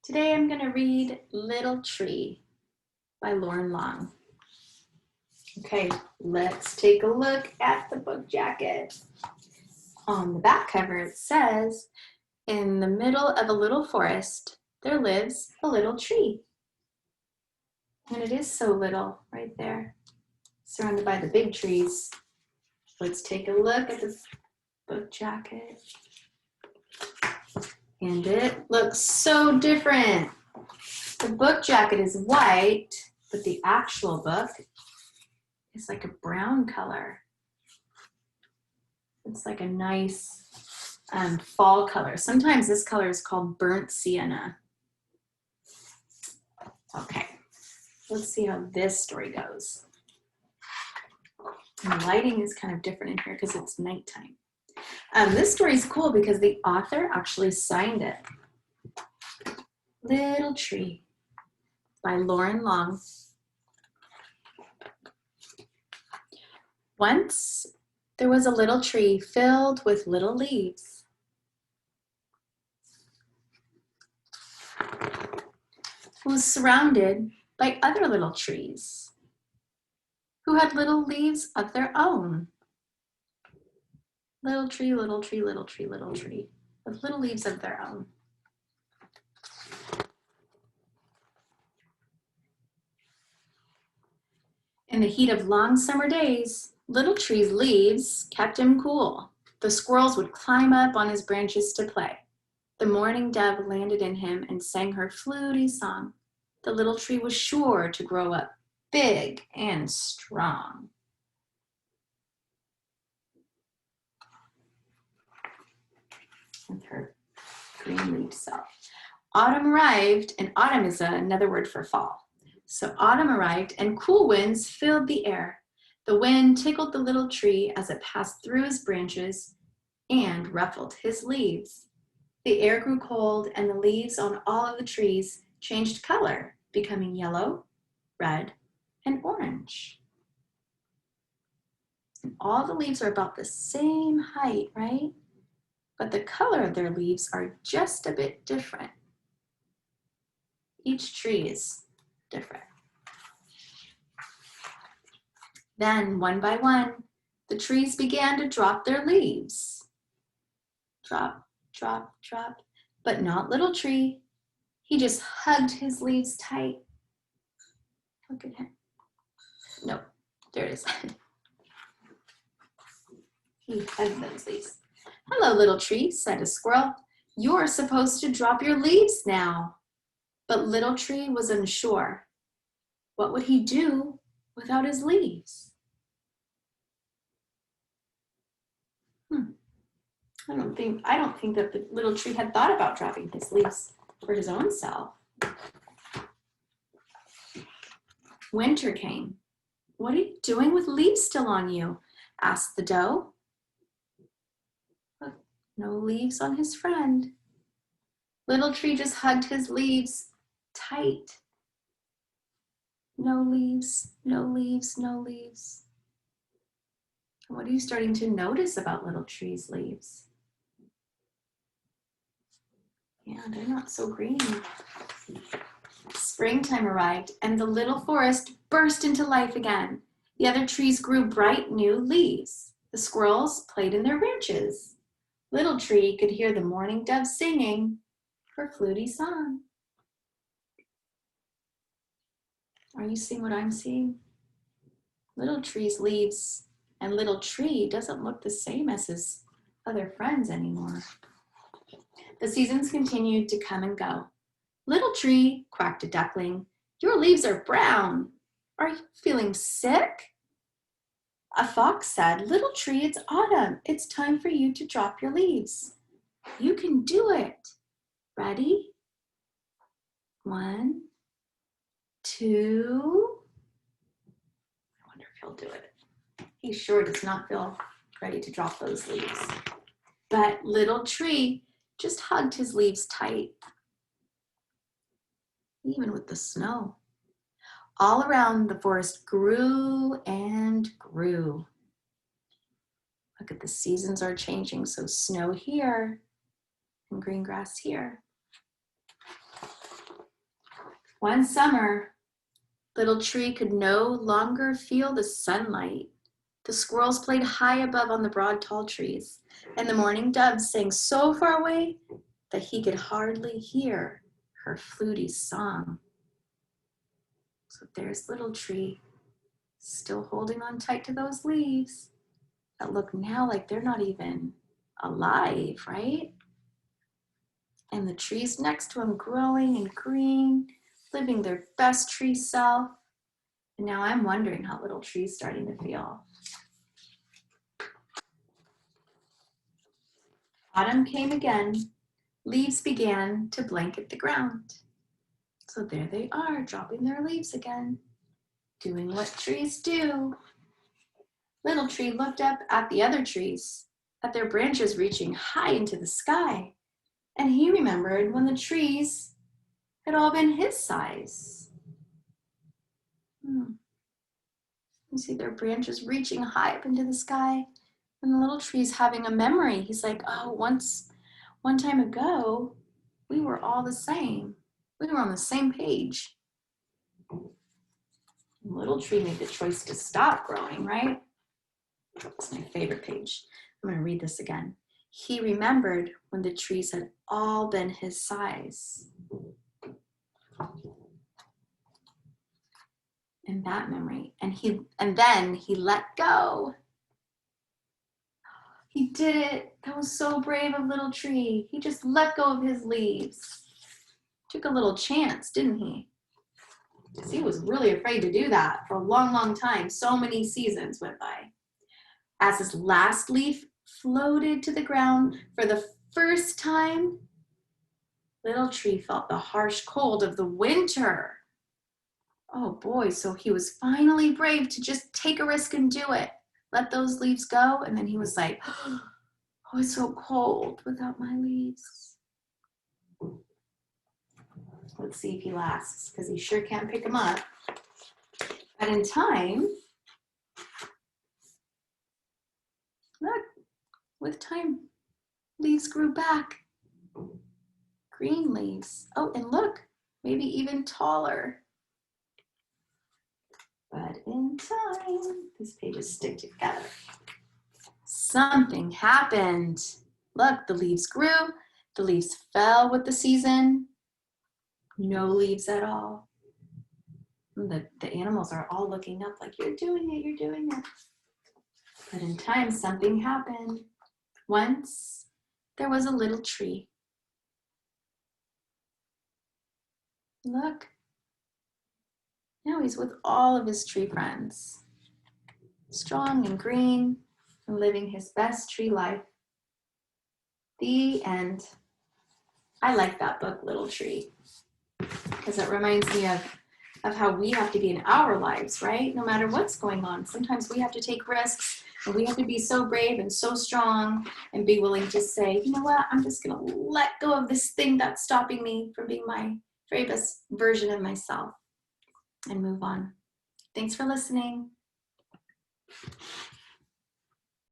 Today I'm going to read Little Tree by Loren. Okay, let's take a look at the book jacket. On the back cover it says, "In the middle of a little forest, there lives a little tree." And it is so little right there, surrounded by the big trees. Let's take a look at the book jacket. And it looks so different. The book jacket is white, but the actual book is like a brown color. It's like a nice fall color. Sometimes this color is called burnt sienna. Okay, let's see how this story goes. And the lighting is kind of different in here because it's nighttime. This story is cool because the author actually signed it. Little Tree by Loren. Once there was a little tree filled with little leaves. It was surrounded by other little trees who had little leaves of their own. Little tree, little tree, little tree, little tree, with little leaves of their own. In the heat of long summer days, Little Tree's leaves kept him cool. The squirrels would climb up on his branches to play. The morning dove landed in him and sang her fluty song. The little tree was sure to grow up big and strong. With her green-leaved self. Autumn arrived, and autumn is another word for fall. So autumn arrived, and cool winds filled the air. The wind tickled the little tree as it passed through his branches and ruffled his leaves. The air grew cold, and the leaves on all of the trees changed color, becoming yellow, red, and orange. And all the leaves are about the same height, right? But the color of their leaves are just a bit different. Each tree is different. Then, one by one, the trees began to drop their leaves. Drop, drop, drop, but not Little Tree. He just hugged his leaves tight. Look at him. Nope, there it is. He hugged those leaves. "Hello, Little Tree," said a squirrel. "You're supposed to drop your leaves now." But Little Tree was unsure. What would he do without his leaves? I don't think that the little tree had thought about dropping his leaves for his own self. Winter came. "What are you doing with leaves still on you?" asked the doe. Look, no leaves on his friend. Little Tree just hugged his leaves tight. No leaves, no leaves, no leaves. What are you starting to notice about Little Tree's leaves? Yeah, they're not so green. Springtime arrived, and the little forest burst into life again. The other trees grew bright new leaves. The squirrels played in their branches. Little Tree could hear the morning dove singing her fluty song. Are you seeing what I'm seeing? Little Tree's leaves and Little Tree doesn't look the same as his other friends anymore. The seasons continued to come and go. "Little Tree," quacked a duckling, "your leaves are brown. Are you feeling sick?" A fox said, "Little Tree, it's autumn. It's time for you to drop your leaves. You can do it. Ready? 1, 2. I wonder if he'll do it. He sure does not feel ready to drop those leaves. But Little Tree just hugged his leaves tight, even with the snow. All around the forest grew and grew. Look at the seasons are changing, so snow here and green grass here. One summer, little tree could no longer feel the sunlight. The squirrels played high above on the broad tall trees, and the morning doves sang so far away that he could hardly hear her fluty song. So there's little tree, still holding on tight to those leaves that look now like they're not even alive, right? And the trees next to him growing and green, living their best tree self. And now I'm wondering how little tree's starting to feel. Autumn came again. Leaves began to blanket the ground. So there they are, dropping their leaves again, doing what trees do. Little tree looked up at the other trees, at their branches reaching high into the sky. And he remembered when the trees had all been his size. You see their branches reaching high up into the sky. And the little tree's having a memory. He's like, oh, one time ago, we were all the same. We were on the same page. The little tree made the choice to stop growing, right? It's my favorite page. I'm going to read this again. He remembered when the trees had all been his size. And that memory. And then he let go. He did it. That was so brave of little tree. He just let go of his leaves. Took a little chance, didn't he? Because he was really afraid to do that for a long, long time. So many seasons went by. As his last leaf floated to the ground for the first time, little tree felt the harsh cold of the winter. Oh boy, so he was finally brave to just take a risk and do it. Let those leaves go, and then he was like, oh, it's so cold without my leaves. Let's see if he lasts, because he sure can't pick them up. But in time, look, with time, leaves grew back. Green leaves. Oh, and look, maybe even taller. But in time, these pages stick together. Something happened. Look, the leaves grew. The leaves fell with the season. No leaves at all. The animals are all looking up like, you're doing it, you're doing it. But in time, something happened. Once, there was a little tree. Look, now he's with all of his tree friends. Strong and green and living his best tree life. The end. I like that book, Little Tree, because it reminds me of how we have to be in our lives, right? No matter what's going on. Sometimes we have to take risks, and we have to be so brave and so strong and be willing to say, you know what, I'm just going to let go of this thing that's stopping me from being my very best version of myself and move on. Thanks for listening.